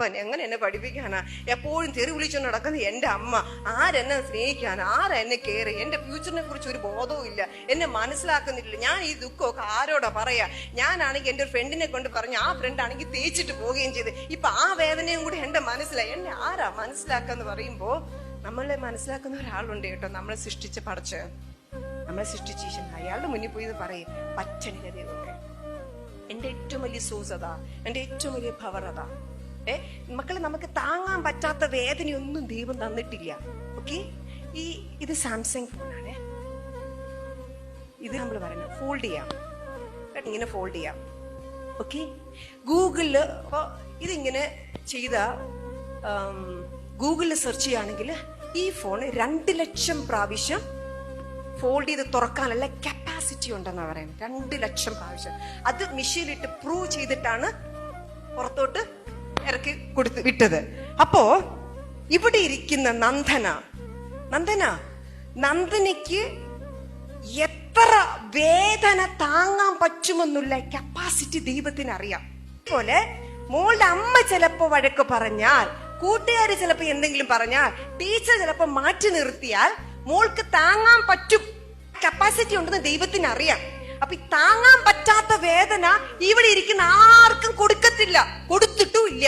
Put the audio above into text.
അപ്പൻ എങ്ങനെ എന്നെ പഠിപ്പിക്കാനാ? എപ്പോഴും തെറി വിളിച്ചുകൊണ്ട് നടക്കുന്ന എന്റെ അമ്മ ആരെന്നെ സ്നേഹിക്കാൻ, ആരെന്നെ കെയർ, എന്റെ ഫ്യൂച്ചറിനെ കുറിച്ച് ഒരു ബോധവും ഇല്ല, എന്നെ മനസ്സിലാക്കുന്നില്ല. ഞാൻ ഈ ദുഃഖമൊക്കെ ആരോടാ പറയാ? ഞാനാണെങ്കിൽ എന്റെ ഒരു ഫ്രണ്ടിനെ കൊണ്ട് പറഞ്ഞു, ആ ഫ്രണ്ട് ആണെങ്കിൽ തേച്ചിട്ട് പോവുകയും ചെയ്ത്. ഇപ്പൊ ആ വേദനയും കൂടി എന്റെ മനസ്സിലായി. എന്നെ ആരാ മനസ്സിലാക്കാന്ന് പറയുമ്പോ നമ്മളെ മനസ്സിലാക്കുന്ന ഒരാളുണ്ട് കേട്ടോ, നമ്മളെ സൃഷ്ടിച്ച് പടച്ച്, നമ്മളെ സൃഷ്ടിച്ച് ഈശ്വരൻ. അയാളുടെ മുന്നിൽ പോയി ഇത് പറയും, പറ്റണില്ല ദൈവമേ, എന്റെ ഏറ്റവും വലിയ സോഴ്സ് അതാ, എന്റെ ഏറ്റവും വലിയ പവർ അതാ. മക്കളെ, നമുക്ക് താങ്ങാൻ പറ്റാത്ത വേദനയൊന്നും ദൈവം തന്നിട്ടില്ല. ഓക്കെ, ഇത് സാംസങ് ഫോണാണ്. ഇത് നമ്മൾ പറയുന്നത് ഫോൾഡ് ചെയ്യാം, ഇങ്ങനെ ഫോൾഡ് ചെയ്യാം. ഓക്കെ, ഗൂഗിളില് ഇതിങ്ങനെ ചെയ്ത ഗൂഗിളിൽ സെർച്ച് ചെയ്യുകയാണെങ്കിൽ ഈ ഫോൺ 2 ലക്ഷം പ്രാവശ്യം ഫോൾഡ് ചെയ്ത് തുറക്കാനുള്ള കപ്പാസിറ്റി ഉണ്ടെന്നാണ് പറയുന്നത്. 2 ലക്ഷം പ്രാവശ്യം. അത് മെഷീനിലിട്ട് പ്രൂവ് ചെയ്തിട്ടാണ് പുറത്തോട്ട് ഇറക്കി വിട്ടത്. അപ്പോ ഇവിടെ ഇരിക്കുന്ന നന്ദനയ്ക്ക് എത്ര വേദന താങ്ങാൻ പറ്റുമെന്നുള്ള കപ്പാസിറ്റി ദൈവത്തിന് അറിയാം. അതുപോലെ മോളുടെ അമ്മ ചിലപ്പോ വഴക്ക് പറഞ്ഞാൽ, കൂട്ടുകാര് ചിലപ്പോ എന്തെങ്കിലും പറഞ്ഞാൽ, ടീച്ചർ ചിലപ്പോ മാറ്റി നിർത്തിയാൽ മോൾക്ക് താങ്ങാൻ പറ്റും, കപ്പാസിറ്റി ഉണ്ടെന്ന് ദൈവത്തിന് അറിയാം. അപ്പൊ ഈ താങ്ങാൻ പറ്റാത്ത വേദന ഇവിടെ ഇരിക്കുന്ന ആർക്കും കൊടുക്കത്തില്ല, കൊടുത്തിട്ടും ഇല്ല.